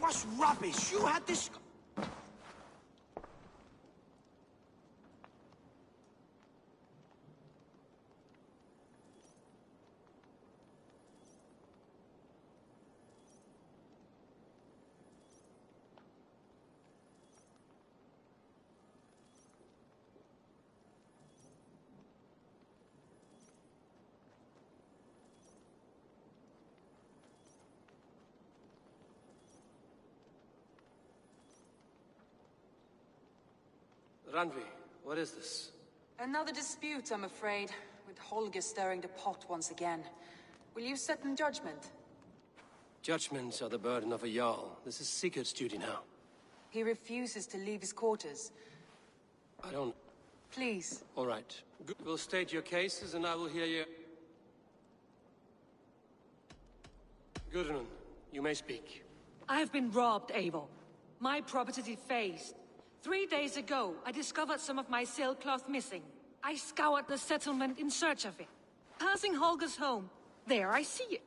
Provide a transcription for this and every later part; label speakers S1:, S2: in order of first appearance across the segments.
S1: was rubbish. You had this...
S2: Randvi, what is this?
S3: Another dispute, I'm afraid, with Holger stirring the pot once again. Will you set in judgment?
S2: Judgments are the burden of a Jarl. This is Sigurd's duty now.
S3: He refuses to leave his quarters.
S2: I don't...
S3: Please.
S2: All right. We'll state your cases and I will hear you. Gudrun, you may speak.
S4: I have been robbed, Eivor. My property defaced. 3 days ago, I discovered some of my sailcloth missing. I scoured the settlement in search of it. Passing Holger's home, there I see it.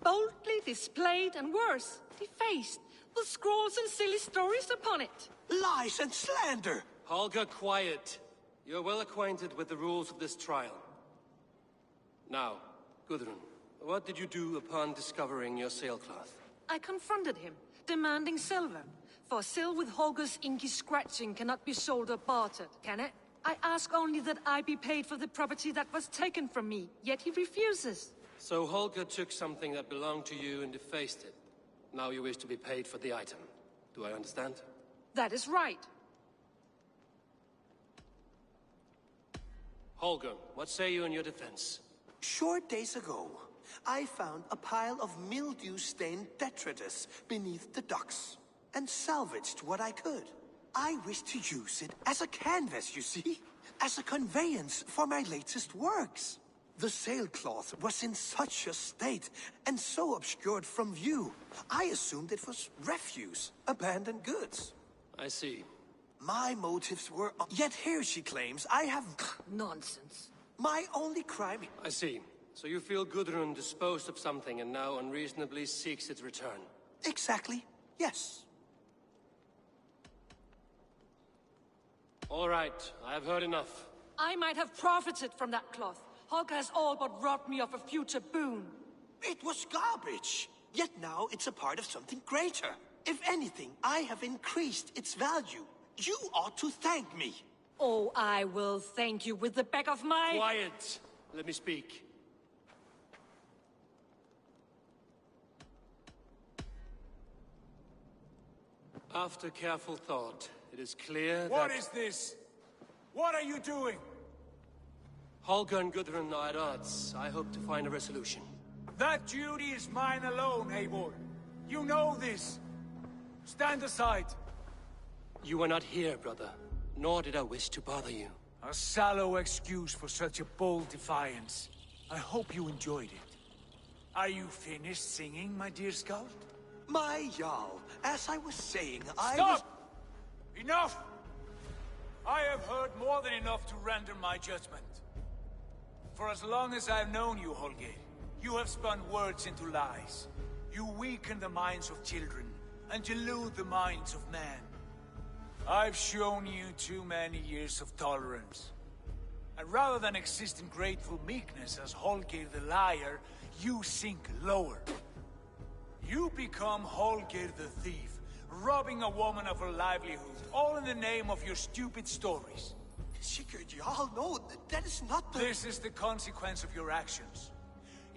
S4: Boldly displayed and worse, defaced, with scrawls and silly stories upon it.
S1: Lies and slander!
S2: Holger, quiet. You're well acquainted with the rules of this trial. Now, Gudrun, what did you do upon discovering your sailcloth?
S4: I confronted him, demanding silver. For sil with Holger's inky scratching cannot be sold or bartered, can it? I ask only that I be paid for the property that was taken from me, yet he refuses.
S2: So Holger took something that belonged to you and defaced it. Now you wish to be paid for the item. Do I understand?
S4: That is right.
S2: Holger, what say you in your defense?
S1: Short days ago, I found a pile of mildew-stained detritus beneath the docks, and salvaged what I could. I wish to use it as a canvas, you see? As a conveyance for my latest works. The sailcloth was in such a state, and so obscured from view, I assumed it was refuse, abandoned goods.
S2: I see.
S1: My motives were... Yet here she claims I have...
S4: Nonsense.
S1: My only crime...
S2: I see. So you feel Gudrun disposed of something and now unreasonably seeks its return?
S1: Exactly, yes.
S2: All right, I have heard enough.
S4: I might have profited from that cloth. Holger has all but robbed me of a future boon.
S1: It was garbage. Yet now it's a part of something greater. If anything, I have increased its value. You ought to thank me.
S4: Oh, I will thank you with the back of my...
S2: Quiet! Let me speak. After careful thought, it is clear that...
S5: What is this? What are you doing?
S2: Holger and Gudrun are at odds. I hope to find a resolution.
S5: That duty is mine alone, Eivor. You know this. Stand aside.
S2: You were not here, brother. Nor did I wish to bother you.
S5: A sallow excuse for such a bold defiance. I hope you enjoyed it. Are you finished singing, my dear Scout?
S1: My Jarl, as I was saying,
S5: Stop! Enough! I have heard more than enough to render my judgment. For as long as I've known you, Holger, you have spun words into lies. You weaken the minds of children, and delude the minds of men. I've shown you too many years of tolerance. And rather than exist in grateful meekness as Holger the liar, you sink lower. You become Holger the thief, robbing a woman of her livelihood, all in the name of your stupid stories.
S1: Sigurd, Jarl, no, that is not the...
S5: This is the consequence of your actions.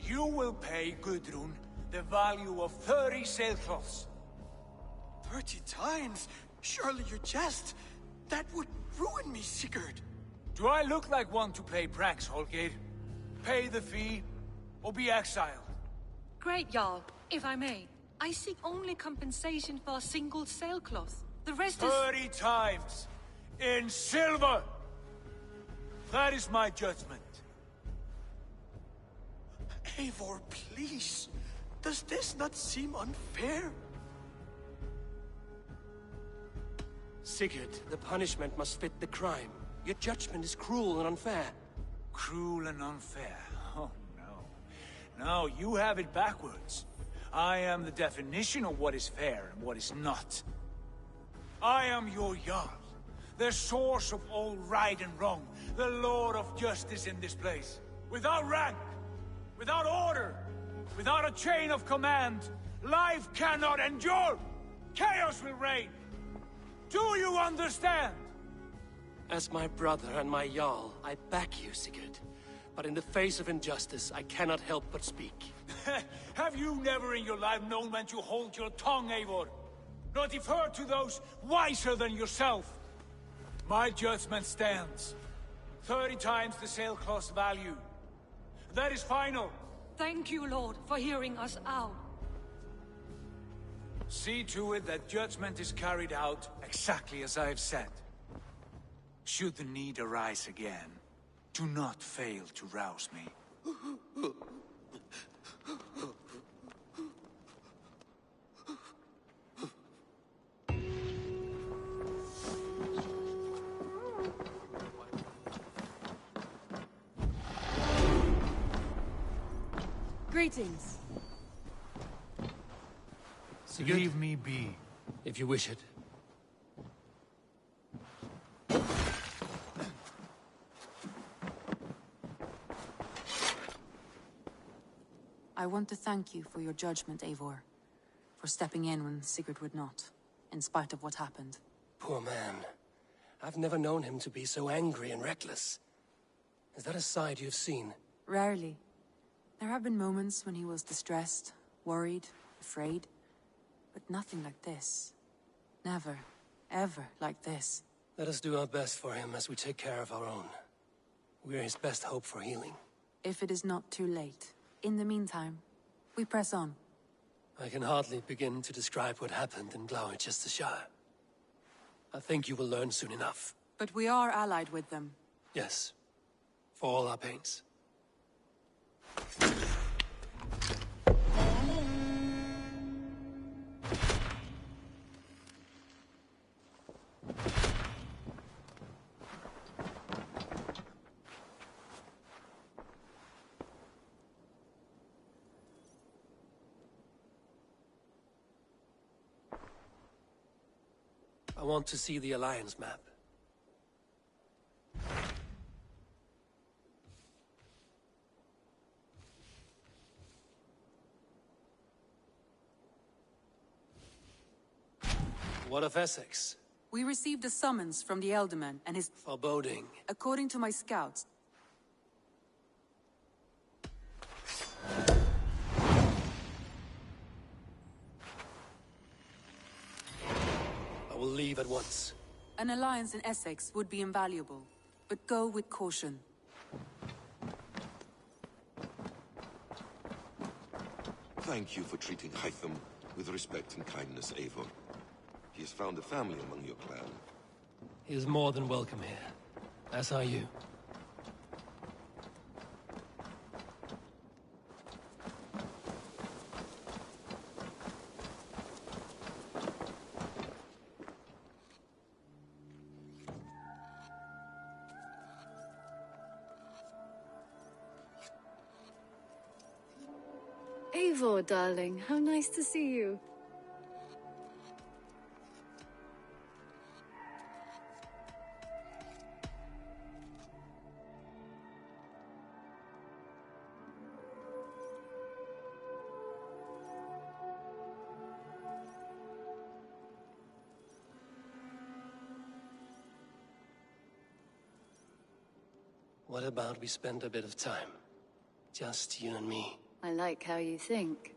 S5: You will pay Gudrun the value of 30 sailcloths.
S1: 30 times? Surely you jest. That would ruin me, Sigurd.
S5: Do I look like one to play pranks, Holger? Pay the fee, or be exiled.
S4: Great, Jarl. If I may, I seek only compensation for a single sailcloth. The rest is...
S5: 30 times! In silver! That is my judgment.
S1: Eivor, please. Does this not seem unfair?
S2: Sigurd, the punishment must fit the crime. Your judgment is cruel and unfair.
S5: Cruel and unfair? Oh, no. No, you have it backwards. I am the definition of what is fair and what is not. I am your Jarl, the source of all right and wrong, the Lord of justice in this place. Without rank, without order, without a chain of command, life cannot endure! Chaos will reign! Do you understand?
S2: As my brother and my Jarl, I back you, Sigurd. But in the face of injustice, I cannot help but speak.
S5: Have you never in your life known when to hold your tongue, Eivor? Nor defer to those wiser than yourself? My judgment stands. 30 times the sailcloth's value. That is final.
S4: Thank you, Lord, for hearing us out.
S5: See to it that judgment is carried out exactly as I have said. Should the need arise again, do not fail to rouse me.
S3: Greetings.
S2: Sigurd,
S5: Leave me be.
S2: if you wish it.
S3: I want to thank you for your judgment, Eivor. For stepping in when Sigurd would not, in spite of what happened.
S2: Poor man. I've never known him to be so angry and reckless. Is that a side you've seen?
S3: Rarely. There have been moments when he was distressed, worried, afraid. But nothing like this. Never, ever like this.
S2: Let us do our best for him as we take care of our own. We're his best hope for healing.
S3: If it is not too late. In the meantime, we press on.
S2: I can hardly begin to describe what happened in Gloucestershire. I think you will learn soon enough.
S3: But we are allied with them.
S2: Yes. For all our pains. I want to see the Alliance map. What of Essex?
S3: We received a summons from the Elderman and his...
S2: Foreboding.
S3: According to my scouts,
S2: I will leave at once.
S3: an alliance in Essex would be invaluable. But go with caution.
S6: Thank you for treating Hytham with respect and kindness, Eivor. He has found a family among your clan.
S2: He is more than welcome here. As are you.
S7: Eivor, darling, how nice to see you.
S2: What about we spend a bit of time? Just you and me.
S7: I like how you think.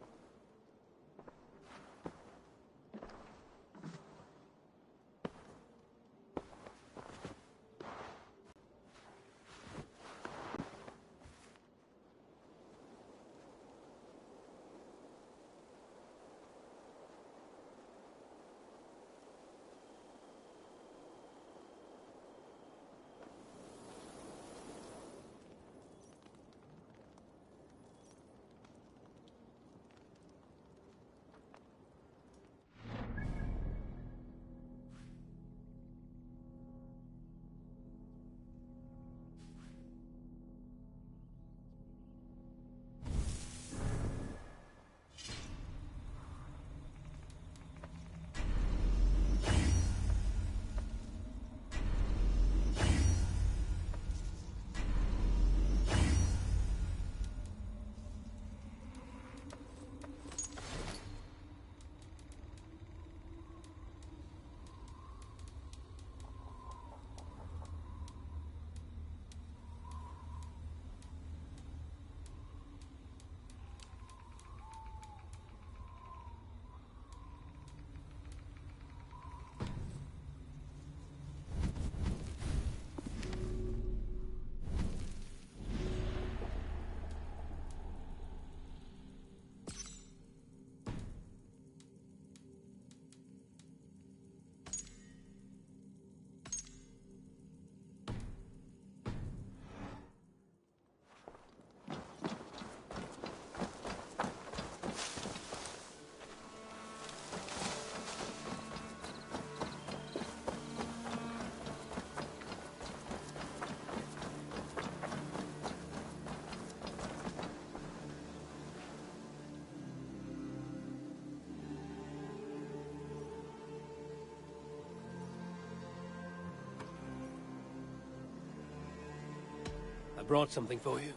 S2: brought something for you.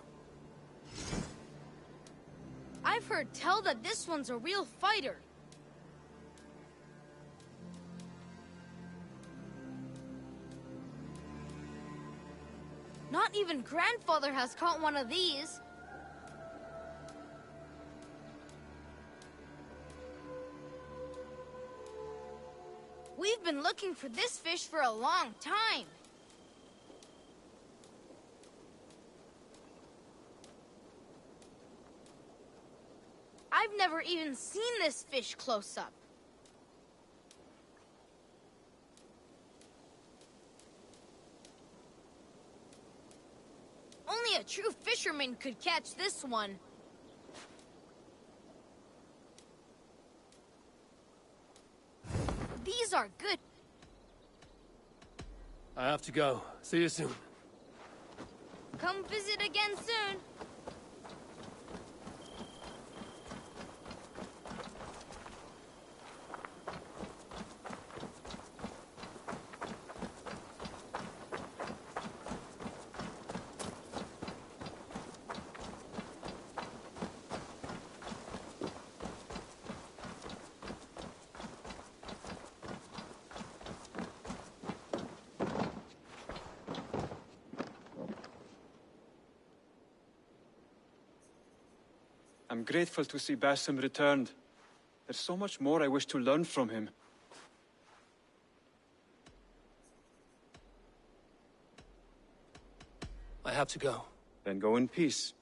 S8: I've heard tell that this one's a real fighter. Not even Grandfather has caught one of these. We've been looking for this fish for a long time. I've never even seen this fish close up. Only a true fisherman could catch this one. These are good.
S2: I have to go. See you soon.
S8: Come visit again soon.
S9: I'm grateful to see Basim returned. There's so much more I wish to learn from him.
S2: I have to go.
S9: Then go in peace.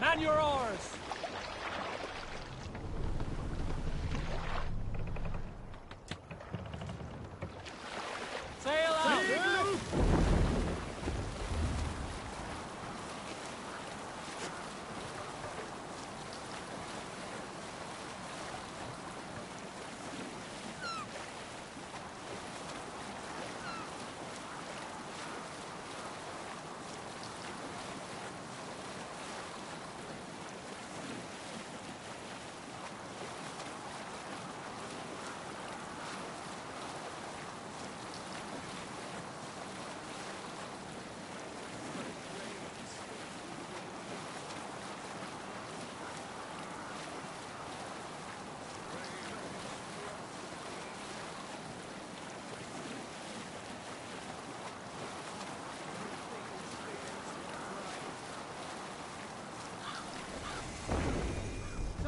S2: Man your oars! Sail out!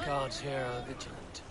S2: Gods here are vigilant.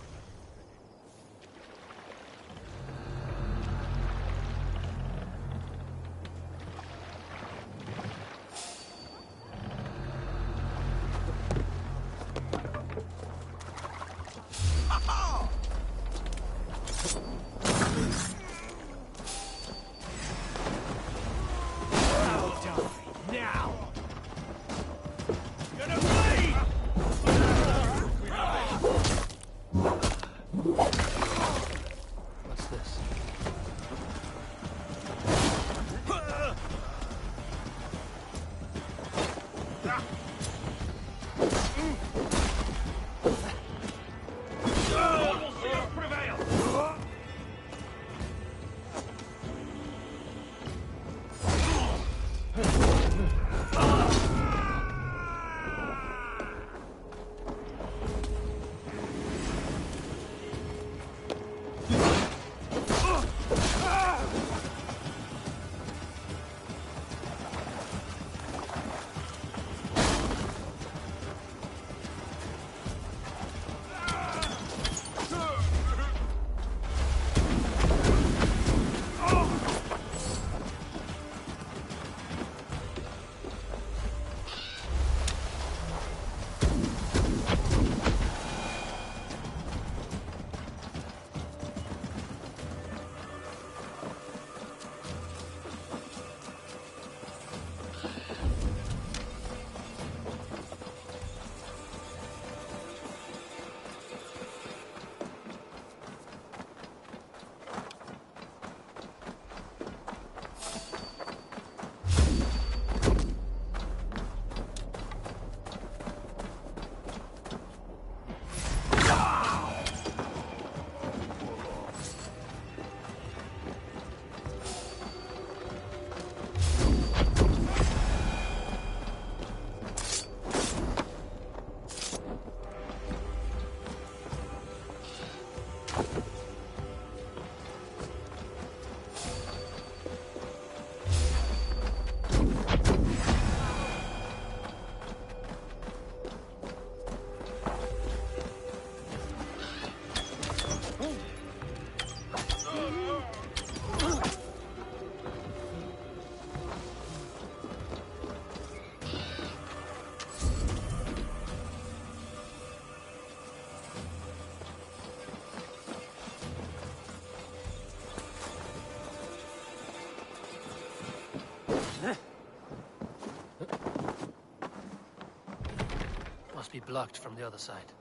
S2: blocked from the other side.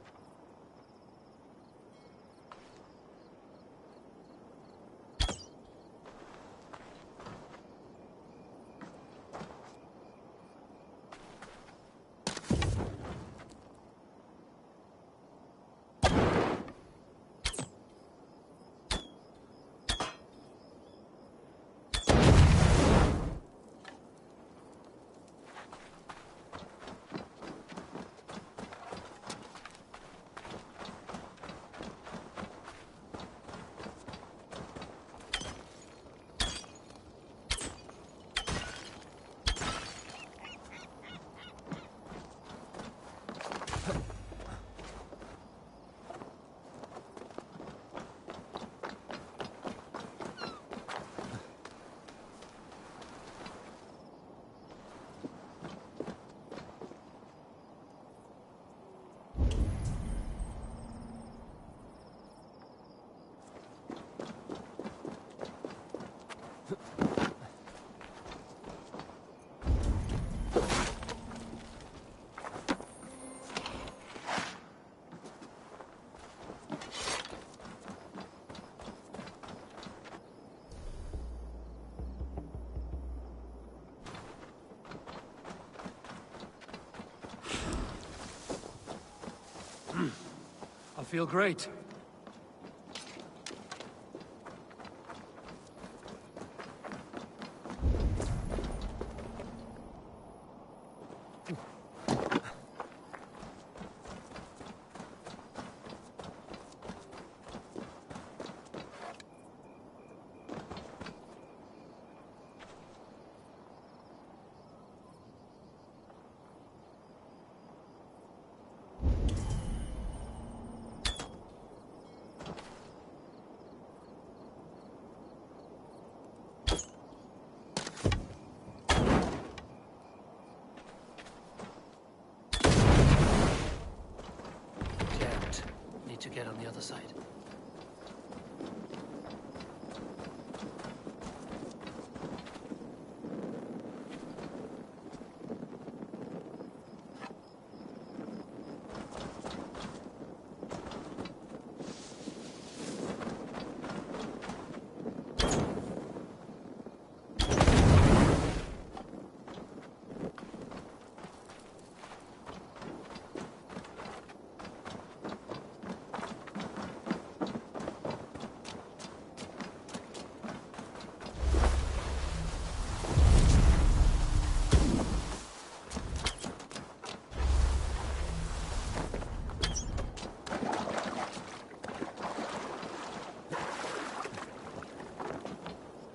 S2: I feel great. To get on the other side.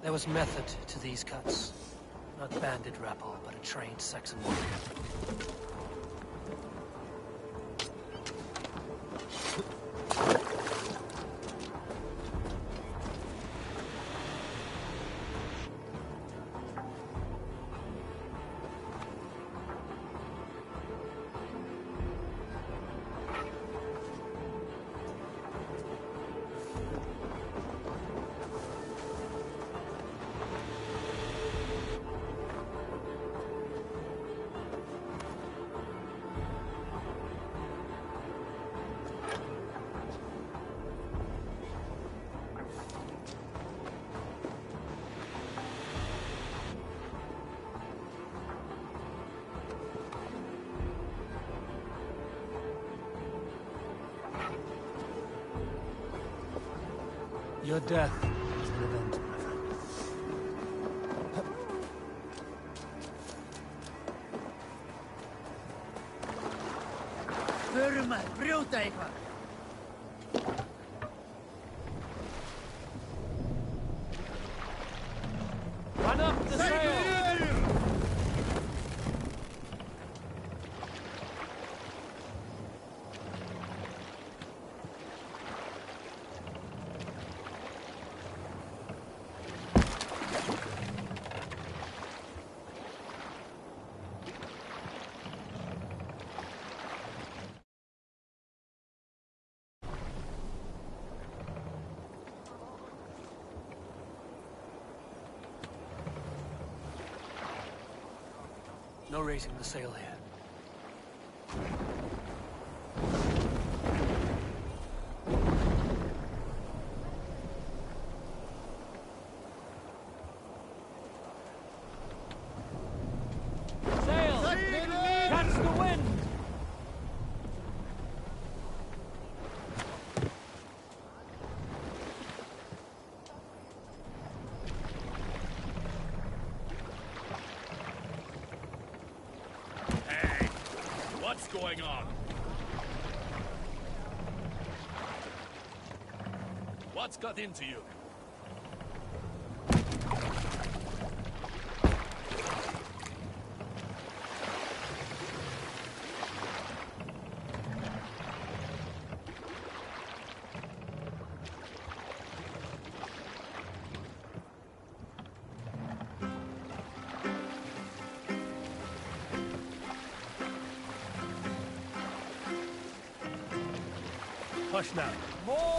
S2: There was method to these cuts. Not bandit rabble, but a trained Saxon warrior. Your death is an event, my friend.
S10: Förum að brjóta eitthvað.
S2: Run up the sail! No raising the sail here.
S11: going on? What's got into you? Hush now. More!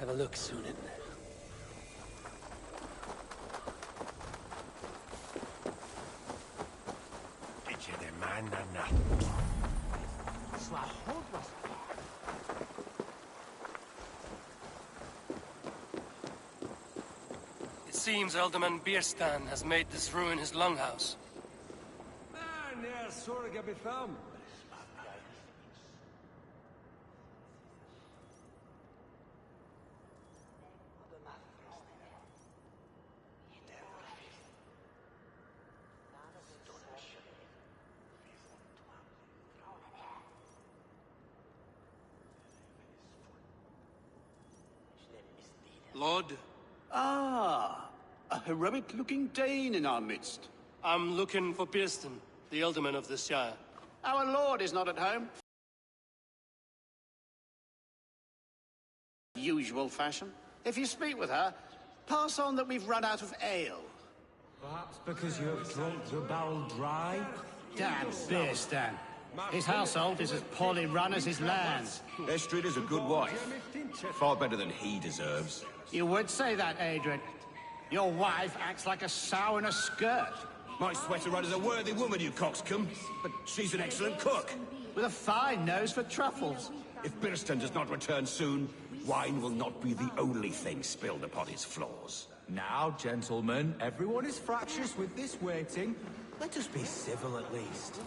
S2: Have a look, Sunan. It seems Alderman Bierstan has made this ruin his longhouse. Lord?
S12: Ah, a heroic-looking Dane in our midst.
S2: I'm looking for Bierstan, the alderman of this shire.
S12: Our lord is not at home. Usual fashion. If you speak with her, pass on that we've run out of ale.
S13: Perhaps because you have drunk the barrel dry?
S12: Damn Bierstan. His household is as poorly run as his lands.
S14: Estrid is a good wife. Far better than he deserves.
S12: You would say that, Adrian. Your wife acts like a sow in a skirt.
S14: My sweater run is a worthy woman, you coxcomb. But she's an excellent cook.
S12: With a fine nose for truffles.
S14: If Bierstan does not return soon, wine will not be the only thing spilled upon his floors.
S13: Now, gentlemen, everyone is fractious with this waiting. Let us be civil at least.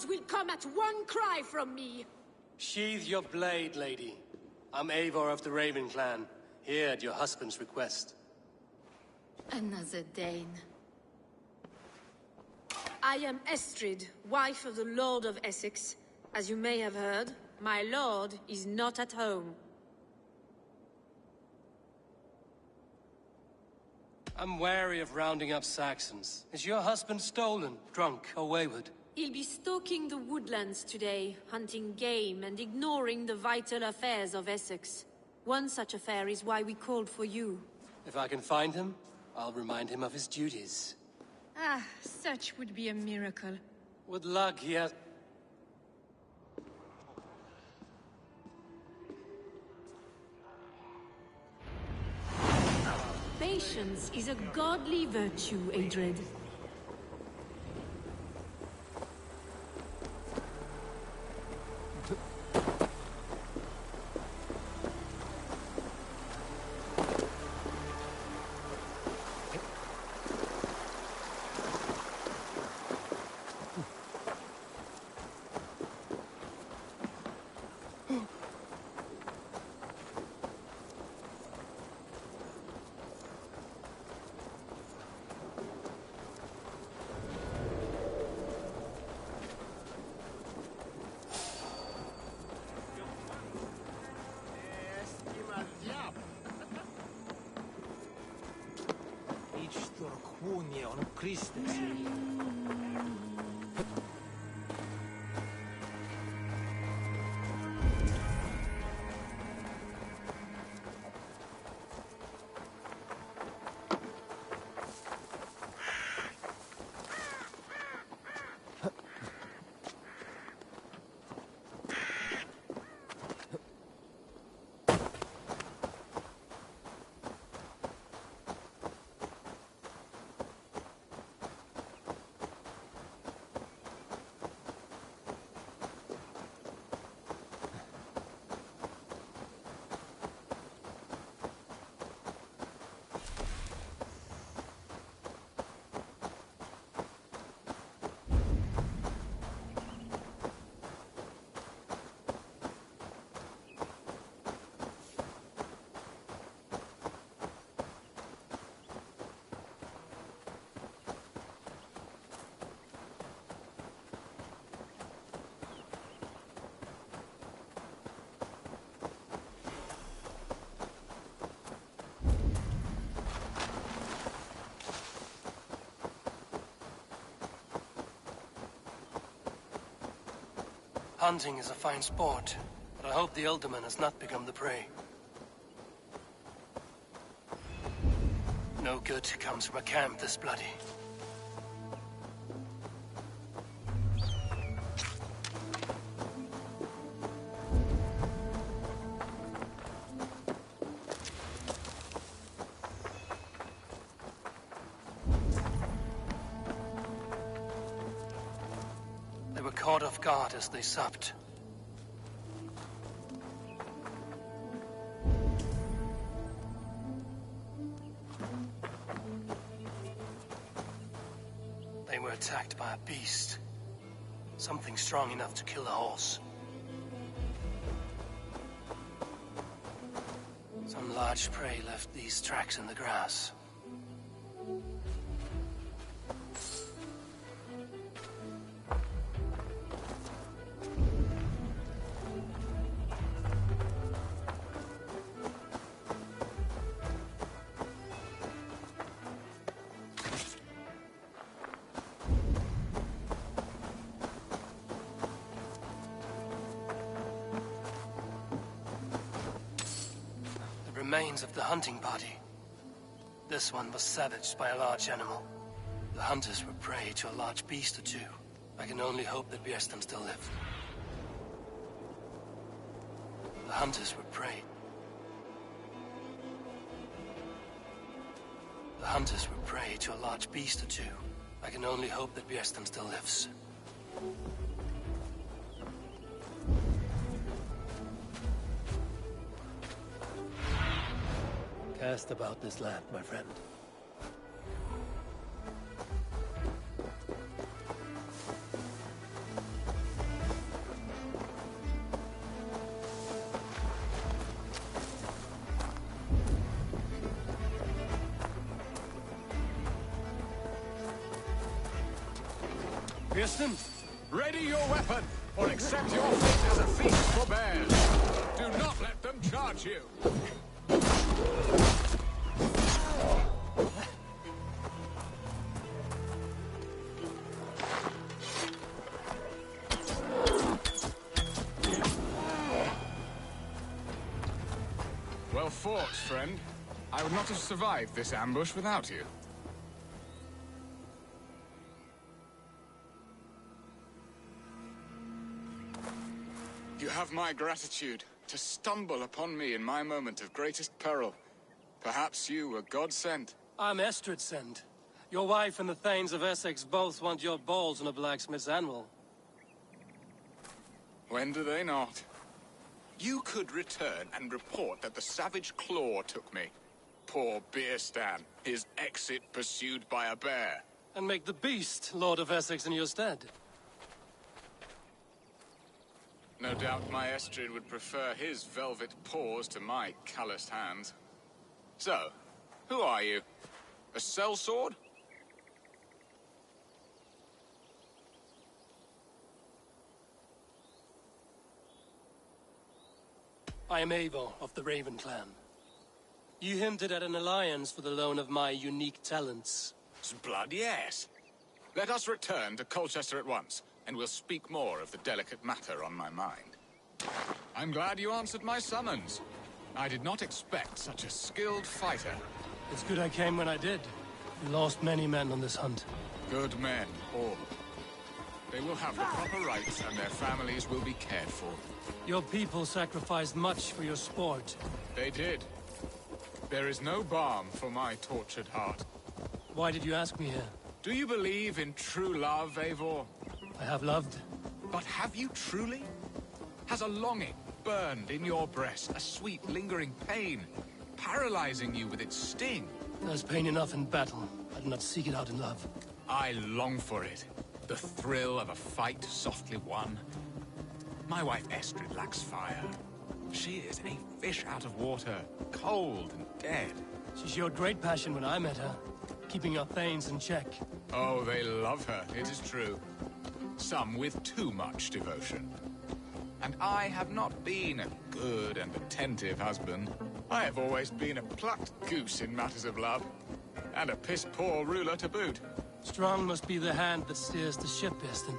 S4: gods will come at one cry from me!
S2: Sheathe your blade, lady. I'm Eivor of the Raven clan, here at your husband's request.
S4: Another Dane. I am Estrid, wife of the Lord of Essex. As you may have heard, my lord is not at home.
S2: I'm wary of rounding up Saxons. Is your husband stolen, drunk, or wayward?
S4: He'll be stalking the woodlands today, hunting game and ignoring the vital affairs of Essex. One such affair is why we called for you.
S2: If I can find him, I'll remind him of his duties.
S4: Ah, such would be a miracle.
S2: With luck, he has...
S4: Patience is a godly virtue, Adred.
S2: Hunting is a fine sport, but I hope the Alderman has not become the prey. No good comes from a camp this bloody. They were caught off guard as they supped. They were attacked by a beast. Something strong enough to kill a horse. Some large prey left these tracks in the grass. Remains of the hunting party. This one was savaged by a large animal. The hunters were prey to a large beast or two. I can only hope that Björnstam still live. The hunters were prey. The hunters were prey to a large beast or two. I can only hope that Björnstam still lives.
S11: Cast about this land, my friend.
S2: Pearson?
S15: Ready your weapon, or accept your fate as a feast for bears. Do not let them charge you. Well fought, friend. I would not have survived this ambush without you. You have my gratitude to stumble upon me in my moment of greatest peril. Perhaps you were God-sent.
S2: I'm Estrid sent. Your wife and the Thanes of Essex both want your balls on a blacksmith's anvil.
S15: When do they not? You could return and report that the savage claw took me. Poor Beerstan, his exit pursued by a bear.
S2: And make the beast Lord of Essex in your stead.
S15: No doubt my Estrid would prefer his velvet paws to my calloused hands. So, who are you? A sellsword?
S2: I am Eivor of the Raven clan. You hinted at an alliance for the loan of my unique talents.
S15: Blood, yes. Let us return to Colchester at once, and we'll speak more of the delicate matter on my mind. I'm glad you answered my summons. I did not expect such a skilled fighter.
S2: It's good I came when I did. We lost many men on this hunt.
S15: Good men, all. They will have the proper rights, and their families will be cared for.
S2: Your people sacrificed much for your sport.
S15: They did. There is no balm for my tortured heart.
S2: Why did you ask me here?
S15: Do you believe in true love, Eivor?
S2: I have loved.
S15: But have you truly? Has a longing burned in your breast, a sweet lingering pain, paralyzing you with its sting?
S2: There's pain enough in battle. I do not seek it out in love.
S15: I long for it. The thrill of a fight softly won. My wife Estrid lacks fire. She is a fish out of water, cold and dead.
S2: She showed great passion when I met her, keeping our Thanes in check.
S15: Oh, they love her, it is true. Some with too much devotion. And I have not been a good and attentive husband. I have always been a plucked goose in matters of love. And a piss-poor ruler to boot.
S2: Strong must be the hand that steers the ship, Eston.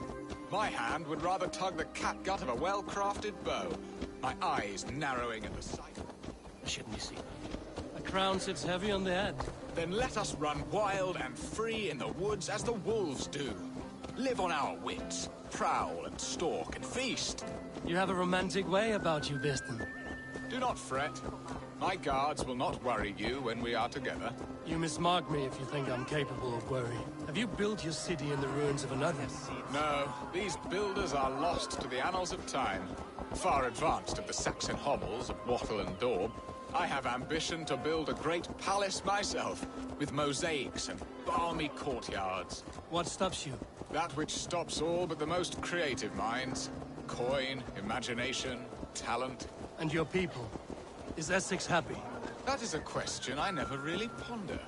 S15: My hand would rather tug the catgut of a well-crafted bow. My eyes narrowing at the sight.
S2: Shouldn't you see? A crown sits heavy on the head.
S15: Then let us run wild and free in the woods as the wolves do. Live on our wits, prowl and stalk and feast.
S2: You have a romantic way about you, Biston.
S15: Do not fret. My guards will not worry you when we are together.
S2: You mismark me if you think I'm capable of worry. Have you built your city in the ruins of another?
S15: No, these builders are lost to the annals of time. Far advanced of the Saxon hovels of Wattle and Daub, I have ambition to build a great palace myself, with mosaics and balmy courtyards.
S2: What stops you?
S15: That which stops all but the most creative minds. Coin, imagination, talent.
S2: And your people? Is Essex happy?
S15: That is a question I never really ponder.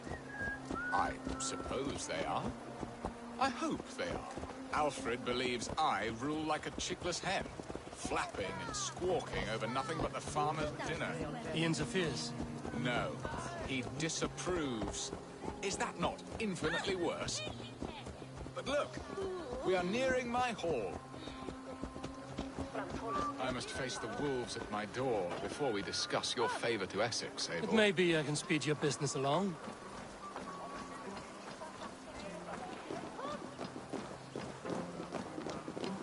S15: I suppose they are. I hope they are. Alfred believes I rule like a chickless hen, flapping and squawking over nothing but the farmer's dinner.
S2: He interferes?
S15: No, he disapproves. Is that not infinitely worse? But look, we are nearing my hall. I must face the wolves at my door before we discuss your favor to Essex, Eivor.
S2: But maybe I can speed your business along.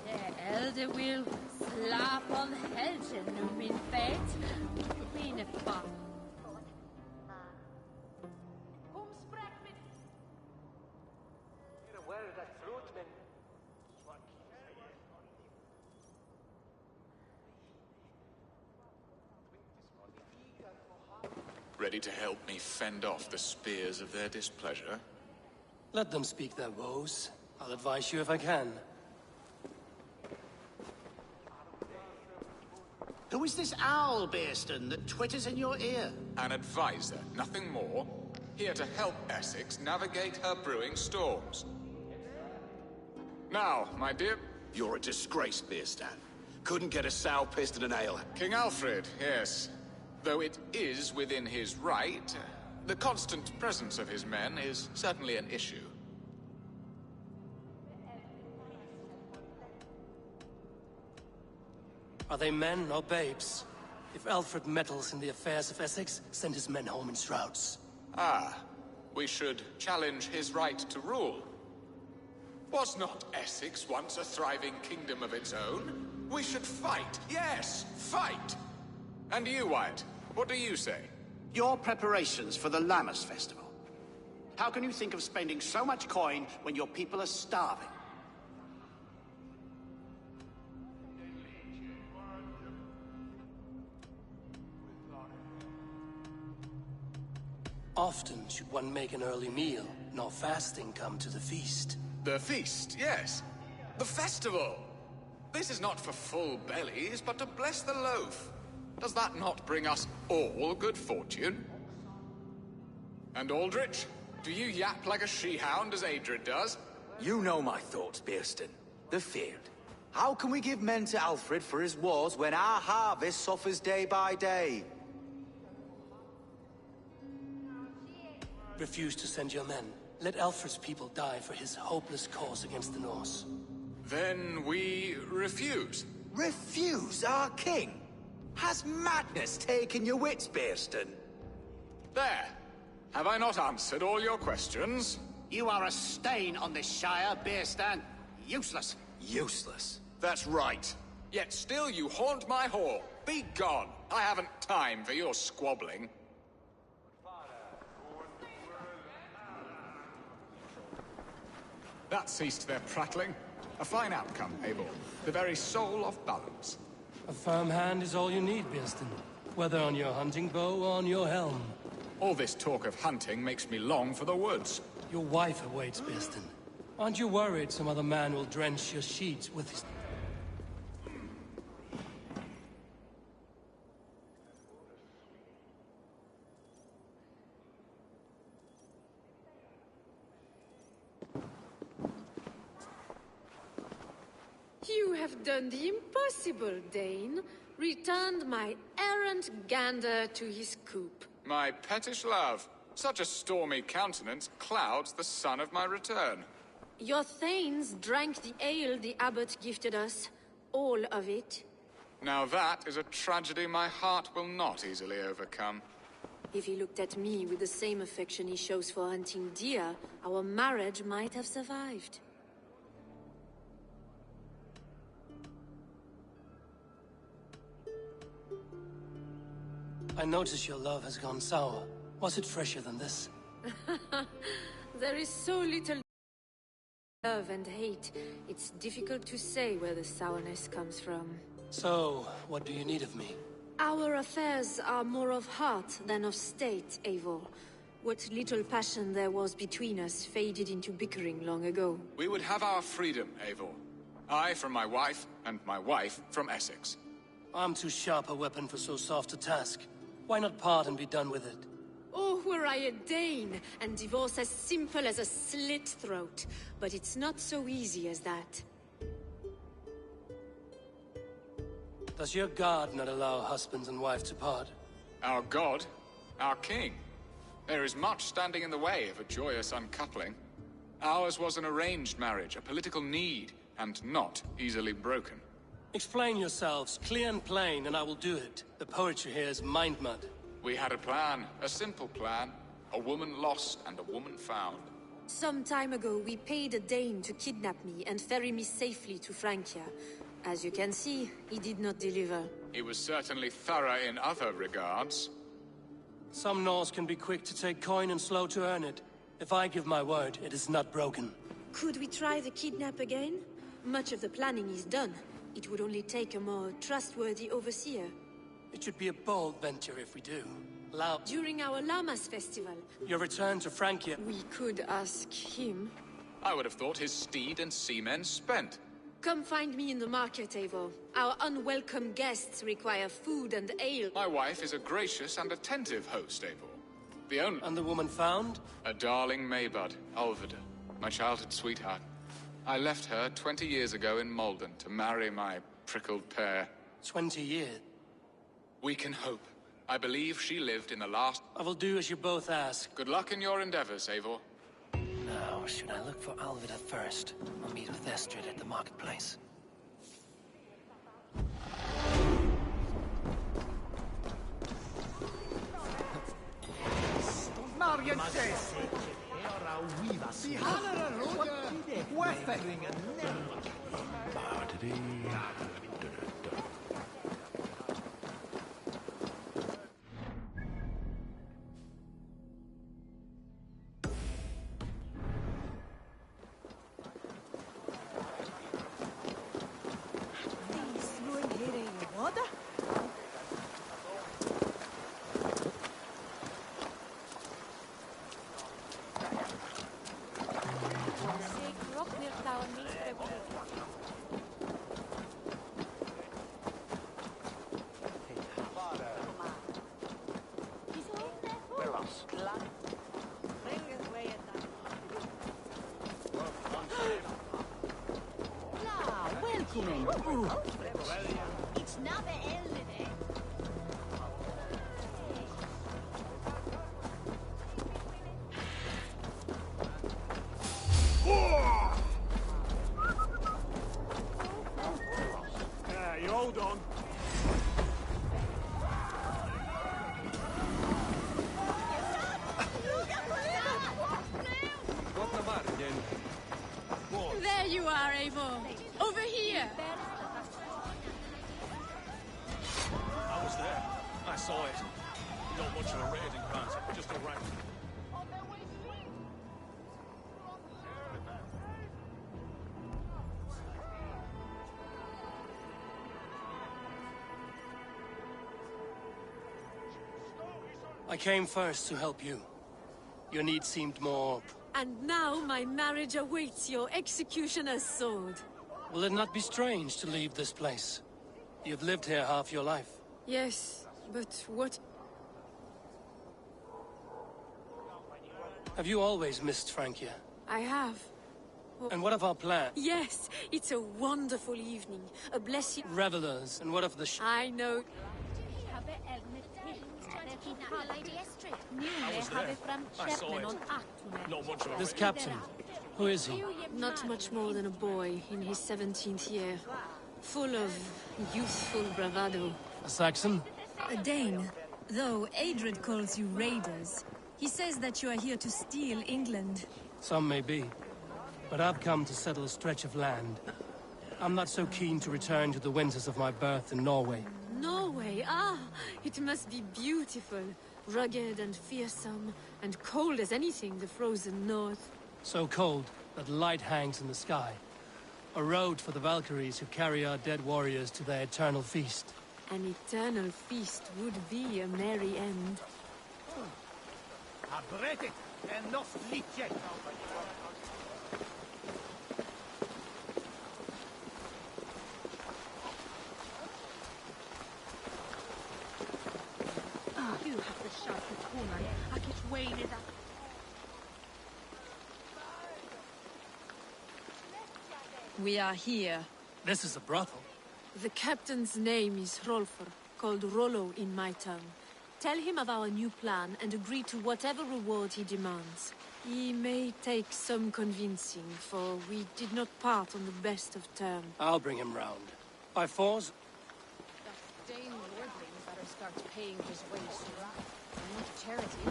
S16: De elder will slap on helgen om min fet. Mine far.
S15: Ready to help me fend off the spears of their displeasure?
S2: Let them speak their woes. I'll advise you if I can.
S12: Who is this owl, Beerston, that twitters in your ear?
S15: An advisor, nothing more. Here to help Essex navigate her brewing storms. Now, my dear...
S14: You're a disgrace, Beerstan. Couldn't get a sow pissed in an ale.
S15: King Alfred, yes. Though it is within his right, the constant presence of his men is certainly an issue.
S2: Are they men or babes? If Alfred meddles in the affairs of Essex, send his men home in shrouds.
S15: Ah, we should challenge his right to rule. Was not Essex once a thriving kingdom of its own? We should fight, yes, fight! And you, Wyatt, what do you say?
S12: Your preparations for the Lammas festival. How can you think of spending so much coin when your people are starving?
S2: Often should one make an early meal, nor fasting come to the feast.
S15: The feast, yes. The festival! This is not for full bellies, but to bless the loaf. Does that not bring us all good fortune? And Aldrich, do you yap like a she-hound as Adred does?
S17: You know my thoughts, Beerstan. The field. How can we give men to Alfred for his wars when our harvest suffers day by day?
S2: Refuse to send your men. Let Alfred's people die for his hopeless cause against the Norse.
S15: Then we refuse.
S17: Refuse our king? Has madness taken your wits, Beerstan?
S15: There. Have I not answered all your questions?
S12: You are a stain on this shire, Beerstan. Useless.
S17: Useless?
S15: That's right. Yet still you haunt my hall. Be gone. I haven't time for your squabbling. That ceased their prattling. A fine outcome, Eivor. The very soul of balance.
S2: A firm hand is all you need, Beerstan. Whether on your hunting bow or on your helm.
S15: All this talk of hunting makes me long for the woods.
S2: Your wife awaits, Beerstan. Aren't you worried some other man will drench your sheets with his...
S16: You have done the impossible, Dane. Returned my errant gander to his coop.
S15: My pettish love. Such a stormy countenance clouds the sun of my return.
S16: Your thanes drank the ale the abbot gifted us. All of it.
S15: Now that is a tragedy my heart will not easily overcome.
S16: If he looked at me with the same affection he shows for hunting deer, our marriage might have survived.
S2: I notice your love has gone sour. Was it fresher than this?
S16: There is so little love and hate. It's difficult to say where the sourness comes from.
S2: So, what do you need of me?
S16: Our affairs are more of heart than of state, Eivor. What little passion there was between us faded into bickering long ago.
S15: We would have our freedom, Eivor. I from my wife, and my wife from Essex.
S2: I'm too sharp a weapon for so soft a task. Why not part and be done with it?
S16: Oh, were I a Dane, and divorce as simple as a slit throat. But it's not so easy as that.
S2: Does your god not allow husband and wife to part?
S15: Our god? Our king? There is much standing in the way of a joyous uncoupling. Ours was an arranged marriage, a political need, and not easily broken.
S2: Explain yourselves, clear and plain, and I will do it. The poetry here is mind mud.
S15: We had a plan, a simple plan. A woman lost and a woman found.
S16: Some time ago, we paid a Dane to kidnap me and ferry me safely to Francia. As you can see, he did not deliver.
S15: He was certainly thorough in other regards.
S2: Some Norse can be quick to take coin and slow to earn it. If I give my word, it is not broken.
S16: Could we try the kidnap again? Much of the planning is done. It would only take a more trustworthy overseer.
S2: It should be a bold venture if we do.
S16: During our Lammas festival.
S2: Your return to Francia.
S16: We could ask him.
S15: I would have thought his steed and seamen spent.
S16: Come find me in the market, Eivor. Our unwelcome guests require food and ale.
S15: My wife is a gracious and attentive host, Eivor.
S2: And the woman found?
S15: A darling Maybud, Alvida, my childhood sweetheart. I left her 20 years ago in Malden to marry my prickled pear.
S2: 20 years?
S15: We can hope. I believe she lived in the last...
S2: I will do as you both ask.
S15: Good luck in your endeavors, Eivor.
S2: Now, should I look for Alvida first, or meet with Estrid at the marketplace?
S18: It's not the elderly.
S9: Yeah, you hold on.
S16: There you are, Eivor. Over here.
S9: I was there. I saw it. Not much of a raiding party, just a rank.
S2: I came first to help you. Your need seemed more...
S16: And now my marriage awaits your executioner's sword.
S2: Will it not be strange to leave this place? You've lived here half your life.
S16: Yes, but what...
S2: Have you always missed Francia?
S16: I have.
S2: And what of our plan?
S16: Yes, it's a wonderful evening. A blessing...
S2: Revelers, and what of the
S16: I know...
S9: I was there. I saw it. Not much of a
S2: This captain, who is he?
S16: Not much more than a boy in his 17th year. Full of youthful bravado.
S2: A Saxon?
S19: A Dane. Though Adred calls you raiders. He says that you are here to steal England.
S2: Some may be. But I've come to settle a stretch of land. I'm not so keen to return to the winters of my birth in Norway.
S16: Norway? Ah, it must be beautiful. Rugged and fearsome, and cold as anything the frozen north.
S2: So cold that light hangs in the sky. A road for the Valkyries who carry our dead warriors to their eternal feast.
S16: An eternal feast would be a merry end.
S19: We are here.
S2: This is a brothel.
S16: The captain's name is Hrolfr, called Rollo in my tongue. Tell him of our new plan and agree to whatever reward he demands. He may take some convincing, for we did not part on the best of terms.
S2: I'll bring him round. By force?
S20: The Dane lordling better start paying his way soon. Not charity.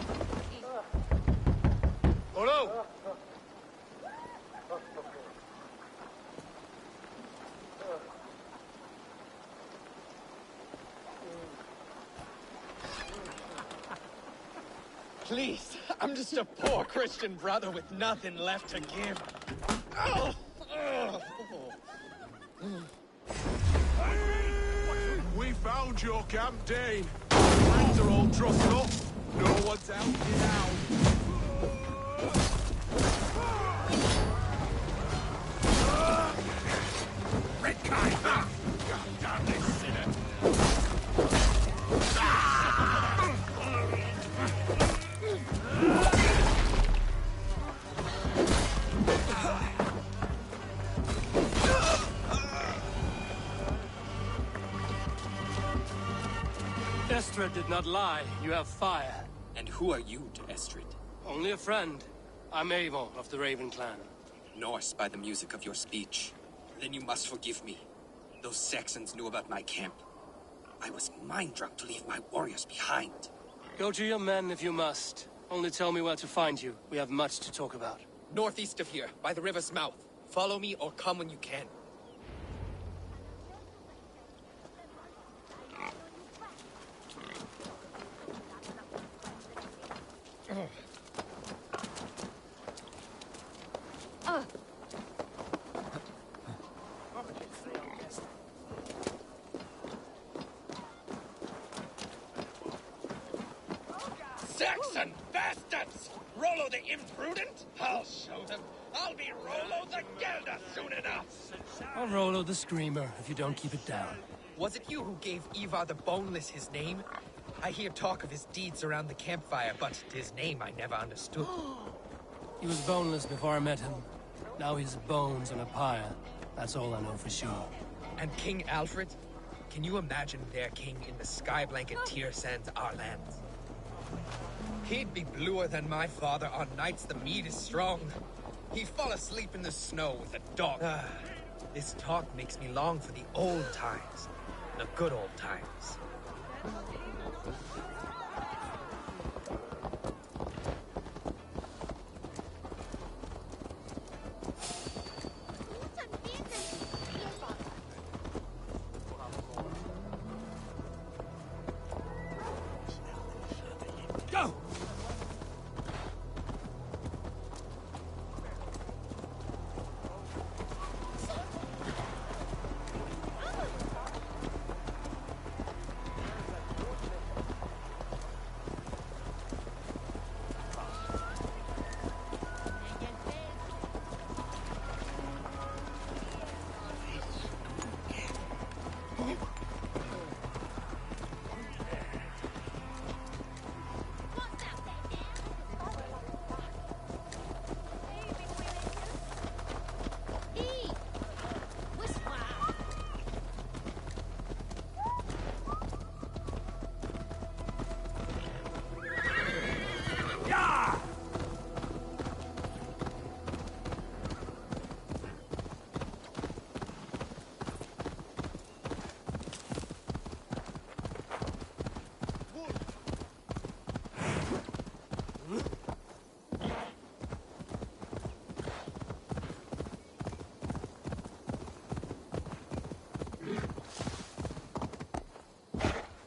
S9: Hello!
S21: Please, I'm just a poor Christian brother with nothing left to give. Oh!
S22: We found your camp, Dane. Flags are all trussed up. No one's out now. Red Kite! God damn this sinner!
S2: Estrid did not lie. You have fire.
S1: And who are you to Estrid?
S2: Only a friend. I'm Avon of the Raven clan.
S1: Norse by the music of your speech. Then you must forgive me. Those Saxons knew about my camp. I was mind-drunk to leave my warriors behind.
S2: Go to your men if you must. Only tell me where to find you. We have much to talk about.
S21: Northeast of here, by the river's mouth. Follow me or come when you can.
S9: Saxon bastards! Rollo the imprudent? I'll show them. I'll be Rollo the Gelder soon enough!
S2: I'll Rollo the Screamer if you don't keep it down.
S21: Was it you who gave Ivar the Boneless his name? I hear talk of his deeds around the campfire, but his name I never understood.
S2: He was boneless before I met him. Now he's bones on a pyre. That's all I know for sure.
S21: And King Alfred? Can you imagine their king in the sky blanket tier sands our lands? He'd be bluer than my father on nights the mead is strong. He'd fall asleep in the snow with a dog. This talk makes me long for the old times. The good old times.
S2: Go!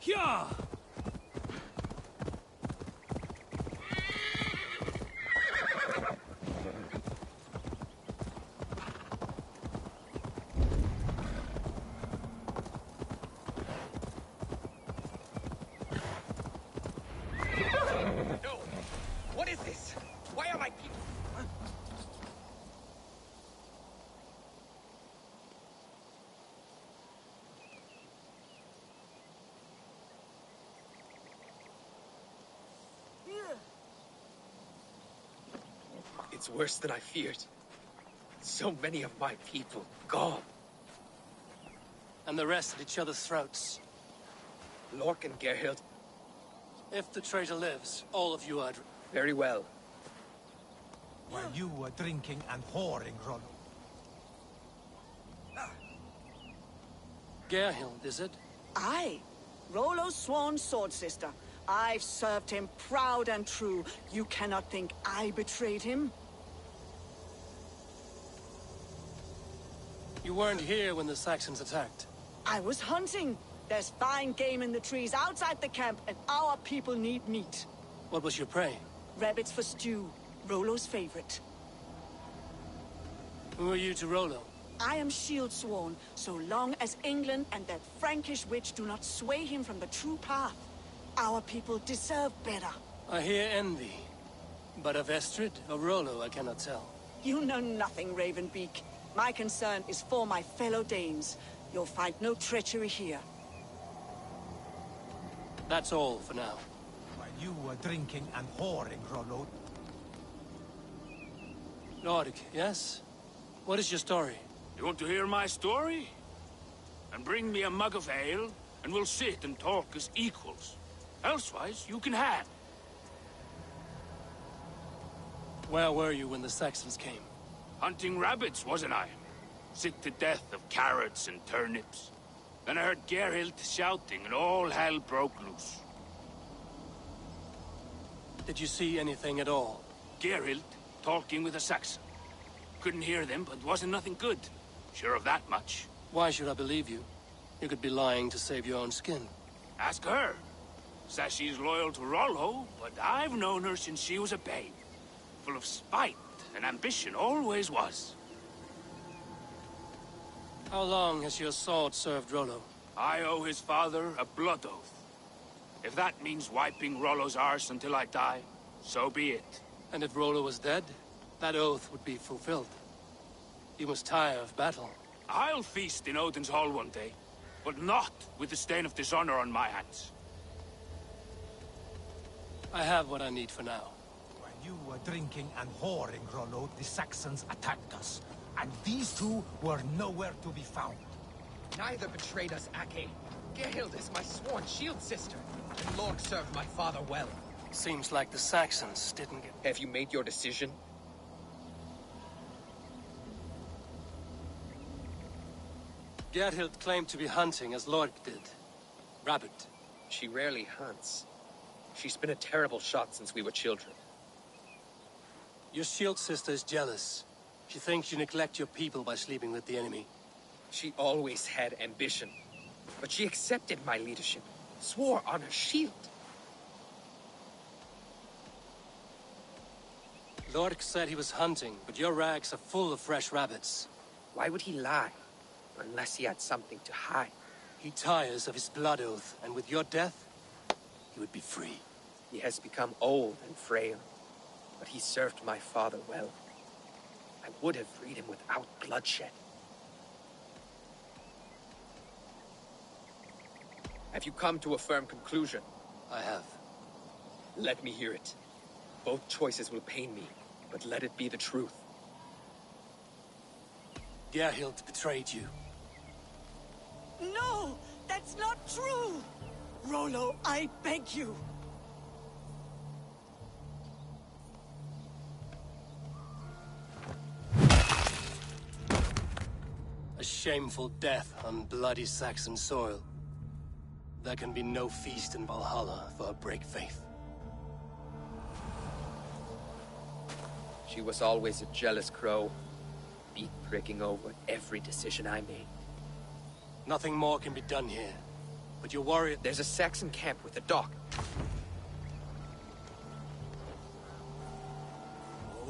S2: Yeah!
S21: No! What is this? Why are my people... It's worse than I feared. So many of my people gone.
S2: And the rest at each other's throats.
S21: Lork and Gerhild.
S2: If the traitor lives, all of you are...
S21: Very well.
S5: While you were drinking and whoring, Rollo.
S2: Gerhild, is it?
S10: Aye. Rollo's sworn sword sister. I've served him proud and true. You cannot think I betrayed him?
S2: You weren't here when the Saxons attacked.
S10: I was hunting. There's fine game in the trees outside the camp, and our people need meat.
S2: What was your prey?
S10: Rabbits for stew. Rollo's favorite.
S2: Who are you to Rollo?
S10: I am shield sworn, so long as England and that Frankish witch do not sway him from the true path. Our people deserve better.
S2: I hear envy. But of Estrid or Rollo, I cannot tell.
S10: You know nothing, Ravenbeak. My concern is for my fellow Danes. You'll find no treachery here.
S2: That's all for now.
S5: While you were drinking and whoring, Rollo.
S2: Lord, yes? What is your story?
S9: You want to hear my story? And bring me a mug of ale,
S3: and we'll sit and talk as equals. Elsewise, you can hang.
S2: Where were you when the Saxons came?
S3: Hunting rabbits, wasn't I? Sick to death of carrots and turnips. Then I heard Gerhild shouting and all hell broke loose.
S2: Did you see anything at all?
S3: Gerhild talking with a Saxon. Couldn't hear them, but wasn't nothing good. Sure of that much.
S2: Why should I believe you? You could be lying to save your own skin.
S3: Ask her. Says she's loyal to Rollo, but I've known her since she was a babe. Full of spite and ambition, always was.
S2: How long has your sword served Rollo?
S3: I owe his father a blood oath. If that means wiping Rollo's arse until I die, so be it.
S2: And if Rollo was dead, that oath would be fulfilled. You must tire of battle.
S3: I'll feast in Odin's hall one day, but not with the stain of dishonor on my hands.
S2: I have what I need for now.
S5: While you were drinking and whoring, Rollo, the Saxons attacked us. And these two were nowhere to be found.
S21: Neither betrayed us, Ake. Gerhild is my sworn shield sister, and Lork served my father well.
S2: Seems like the Saxons didn't get...
S21: Have you made your decision?
S2: Gerhild claimed to be hunting as Lork did. Rabbit.
S21: She rarely hunts. She's been a terrible shot since we were children.
S2: Your shield sister is jealous. She thinks you neglect your people by sleeping with the enemy.
S21: She always had ambition. But she accepted my leadership, swore on her shield.
S2: Lork said he was hunting, but your rags are full of fresh rabbits.
S21: Why would he lie? Unless he had something to hide.
S2: He tires of his blood oath, and with your death, he would be free.
S21: He has become old and frail, but he served my father well. I would have freed him without bloodshed. Have you come to a firm conclusion?
S2: I have.
S21: Let me hear it. Both choices will pain me, but let it be the truth.
S2: Gerhild betrayed you.
S10: No! That's not true! Rollo, I beg you!
S2: A shameful death on bloody Saxon soil. There can be no feast in Valhalla for a break faith.
S21: She was always a jealous crow, beak pricking over every decision I made.
S2: Nothing more can be done here, but your warrior...
S21: There's a Saxon camp with a dock.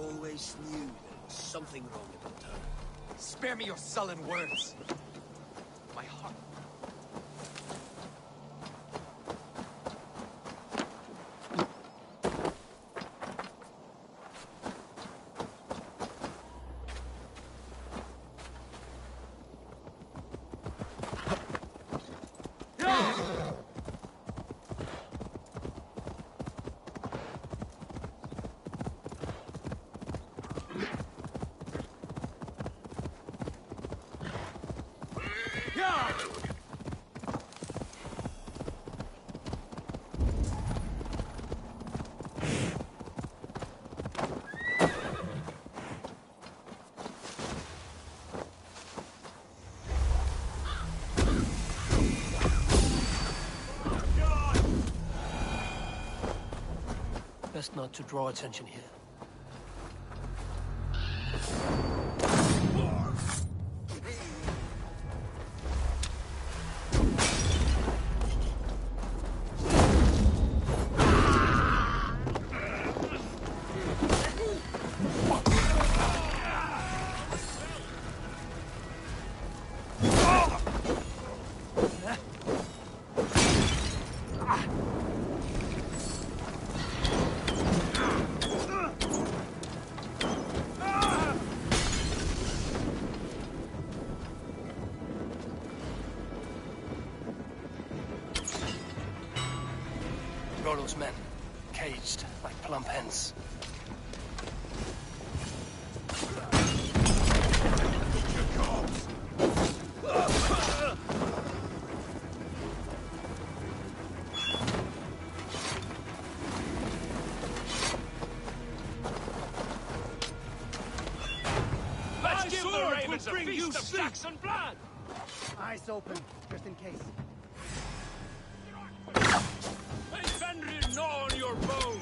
S6: Always knew there was something wrong about her.
S21: Spare me your sullen words. My heart...
S2: Best not to draw attention here. Rollo's men, caged like plump hens.
S3: Will bring you Saxon blood!
S7: Eyes open, just in case.
S3: May Fenrir gnaw on your bones!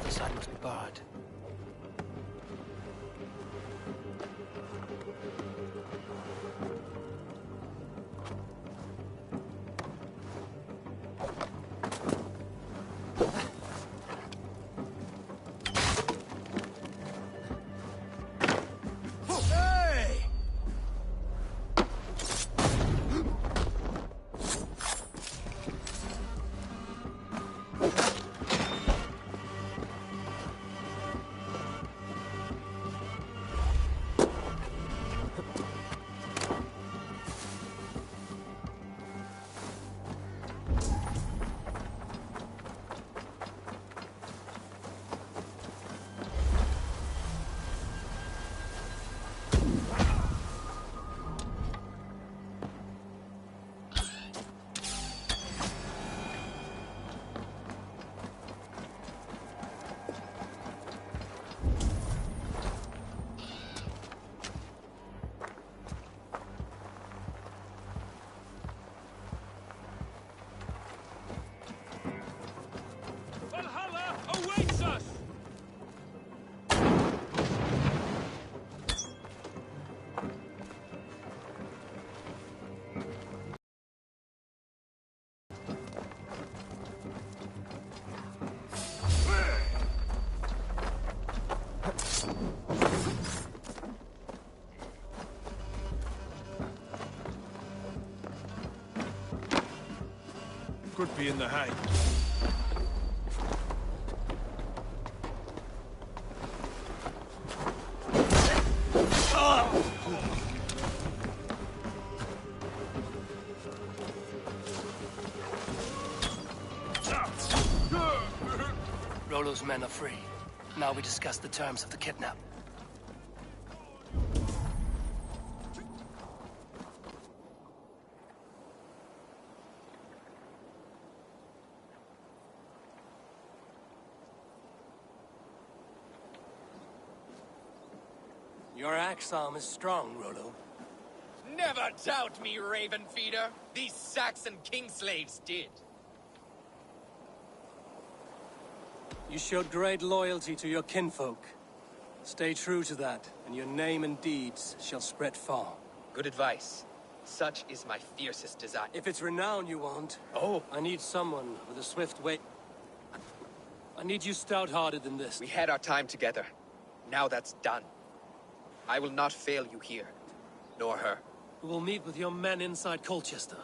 S2: Side must be barred.
S3: Valhalla awaits us!
S22: Could be in the hay.
S2: Rollo's men are free. Now we discuss the terms of the kidnap. Your axe arm is strong, Rollo.
S21: Never doubt me, Raven Feeder. These Saxon king-slaves did.
S2: You showed great loyalty to your kinfolk. Stay true to that, and your name and deeds shall spread far.
S21: Good advice. Such is my fiercest desire.
S2: If it's renown you want, I need someone with a swift way. I need you stout-hearted than this.
S21: We had our time together. Now that's done. I will not fail you here, nor her.
S2: We will meet with your men inside Colchester.